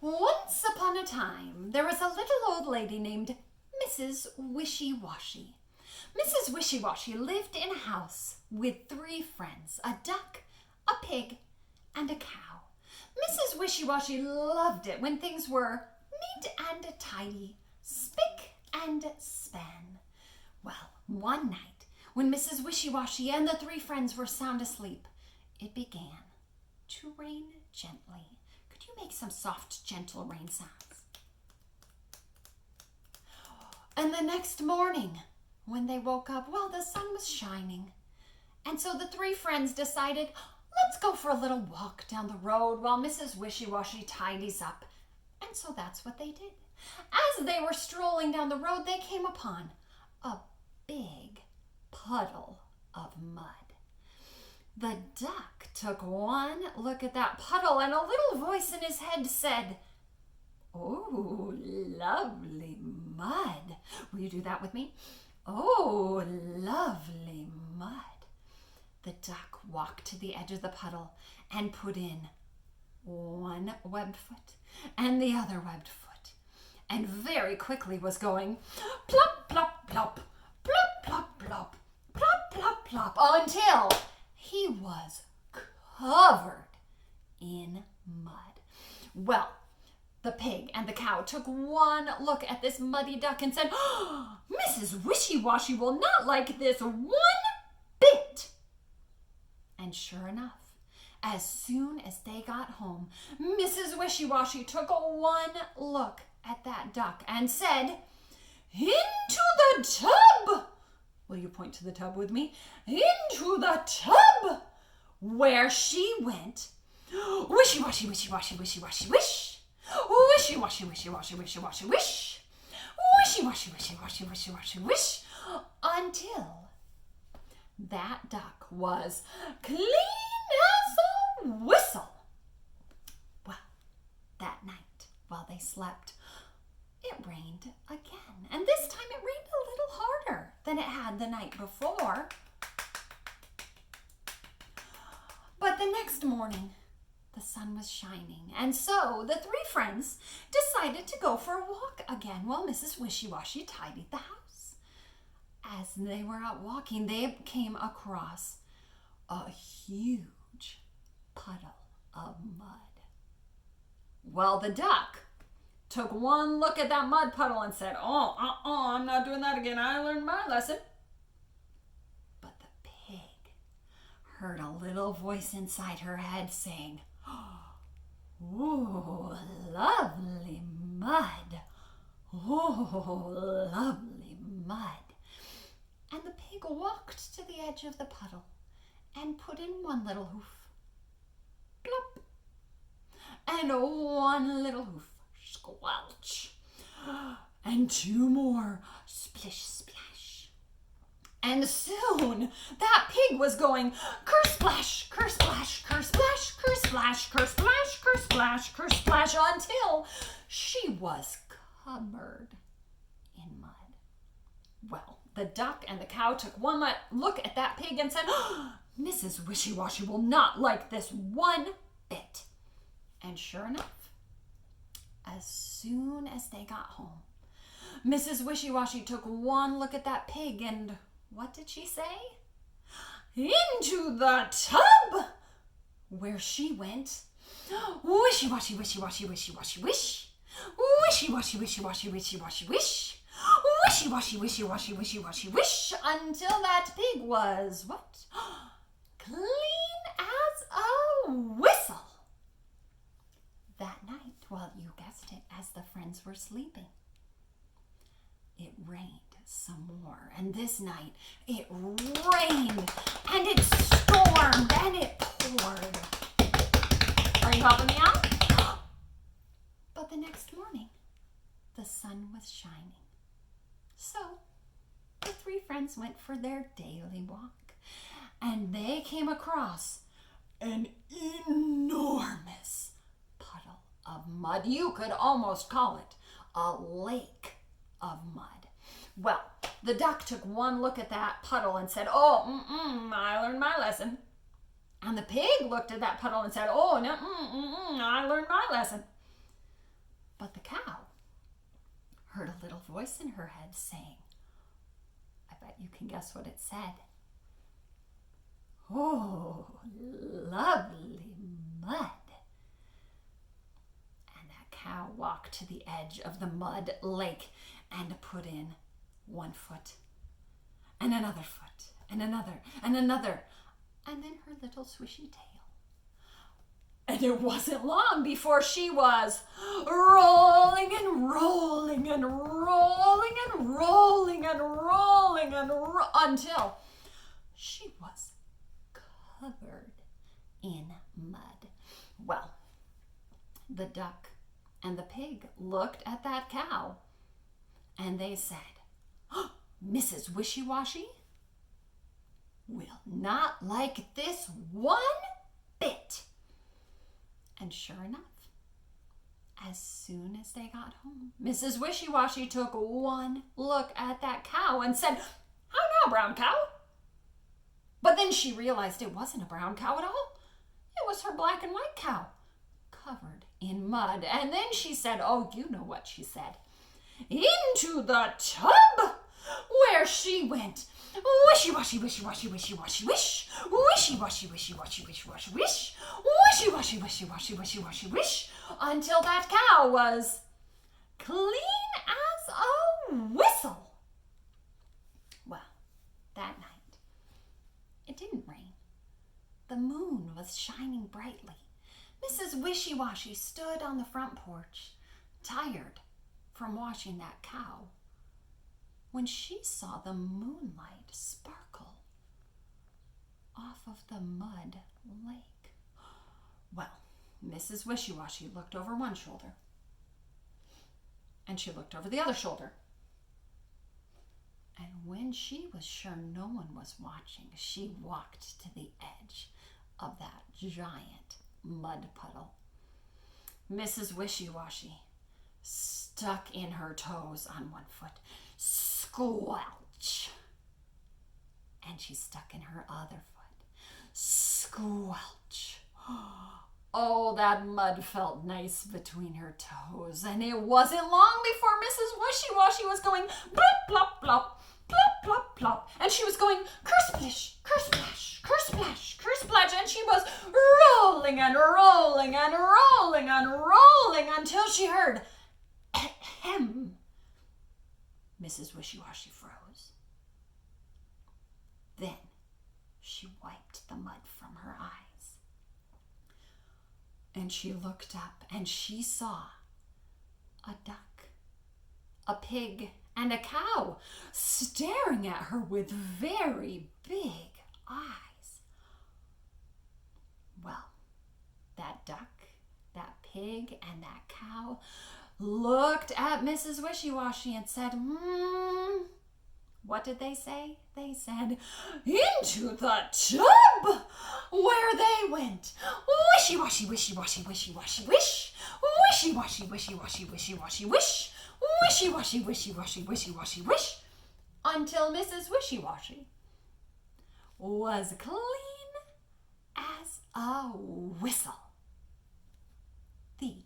Once upon a time, there was a little old lady named Mrs. Wishy Washy. Mrs. Wishy Washy lived in a house with 3 friends, a duck, a pig, and a cow. Mrs. Wishy Washy loved it when things were neat and tidy, spick and span. Well, one night, when Mrs. Wishy Washy and the 3 friends were sound asleep, it began to rain gently. Could you make some soft, gentle rain sounds? And the next morning, when they woke up, well, the sun was shining. And so the 3 friends decided, let's go for a little walk down the road while Mrs. Wishy Washy tidies up. And so that's what they did. As they were strolling down the road, they came upon a big puddle of mud. The duck took one look at that puddle, and a little voice in his head said, "Oh, lovely mud." Will you do that with me? Oh, lovely mud. The duck walked to the edge of the puddle and put in one webbed foot and the other webbed foot, and very quickly was going plop, plop, plop, plop, plop, plop, plop, plop, plop, until he was covered in mud. Well, the pig and the cow took one look at this muddy duck and said, "Oh, Mrs. Wishy Washy will not like this one bit." And sure enough, as soon as they got home, Mrs. Wishy Washy took one look at that duck and said, "Into the tub." Will you point to the tub with me? Into the tub, where she went, wishy washy, wishy washy, wishy washy, wish. Wishy washy, wishy washy, wishy washy, wish. Wishy washy, wishy washy, wishy washy, wish. Until that duck was clean as a whistle. Well, that night, while they slept, it rained again. And this time it rained a little harder than it had the night before. But the next morning, the sun was shining, and so the 3 friends decided to go for a walk again while Mrs. Wishy Washy tidied the house. As they were out walking, they came across a huge puddle of mud. Well, the duck took one look at that mud puddle and said, I'm not doing that again. I learned my lesson. But the pig heard a little voice inside her head saying, "Oh, lovely mud. Oh, lovely mud." And the pig walked to the edge of the puddle and put in one little hoof, plop, and one little hoof, squelch, and 2 more, splish, splash. And soon that pig was going ker-splash, ker-splash, ker-splash, ker-splash, ker-splash, ker-splash, ker-splash, until she was covered in mud. Well, the duck and the cow took one look at that pig and said, "Mrs. Wishy Washy will not like this one bit." And sure enough, as soon as they got home, Mrs. Wishy Washy took one look at that pig, and what did she say? Into the tub, where she went, wishy washy, wishy washy, wishy washy, wish. Wishy washy, wishy washy, wishy washy, wish. Wishy washy, wishy washy, wishy washy, wish, until that pig was what? Clean as a whistle. That night, well, you guessed it, as the friends were sleeping, it rained some more. And this night, it rained, and it stormed, and it poured. Are you helping me out? But the next morning, the sun was shining. So, the 3 friends went for their daily walk, and they came across an enormous puddle of mud. You could almost call it a lake of mud. Well, the duck took one look at that puddle and said, I learned my lesson. And the pig looked at that puddle and said, I learned my lesson. But the cow heard a little voice in her head saying, I bet you can guess what it said. Oh, lovely mud. And that cow walked to the edge of the mud lake and put in one foot and another foot and another and another, and then her little swishy tail. And it wasn't long before she was rolling and rolling and rolling and rolling and rolling and until she was covered in mud. Well, the duck and the pig looked at that cow and they said, oh, Mrs. Wishy Washy will not like this one bit. And sure enough, as soon as they got home, Mrs. Wishy Washy took one look at that cow and said, how now, brown cow? But then she realized it wasn't a brown cow at all. It was her black and white cow, covered in mud. And then she said, oh, you know what she said. Into the tub where she went. Wishy washy, wishy washy, wishy washy, wish. Wishy washy, wishy washy, wishy washy, wish. Wishy washy, wishy washy, wishy washy, wish. Until that cow was clean as a whistle. Well, that night, it didn't rain. The moon was shining brightly. Mrs. Wishy Washy stood on the front porch, tired from washing that cow, when she saw the moonlight sparkle off of the mud lake. Well, Mrs. Wishy Washy looked over one shoulder, and she looked over the other shoulder. And when she was sure no one was watching, she walked to the edge of that giant mud puddle. Mrs. Wishy Washy stuck in her toes on one foot. Squelch. And she stuck in her other foot. Squelch. Oh, that mud felt nice between her toes, and it wasn't long before Mrs. Wishy Washy was going plop, plop, plop, plop, plop, plop, and she was going kersplash, kersplash, kersplash, kersplash, and she was rolling and rolling and rolling and rolling until she heard ahem. Mrs. Wishy Washy froze. Then she wiped the mud from her eyes. And she looked up and she saw a duck, a pig, and a cow staring at her with very big eyes. Well, that duck, that pig, and that cow looked at Mrs. Wishy Washy and said, what did they say? They said, into the tub where they went. Wishy washy, wishy washy, wishy washy, wish. Wishy washy, wishy washy, wishy washy, wish. Wishy washy, wishy washy, wishy washy, wish. Until Mrs. Wishy Washy was clean as a whistle. The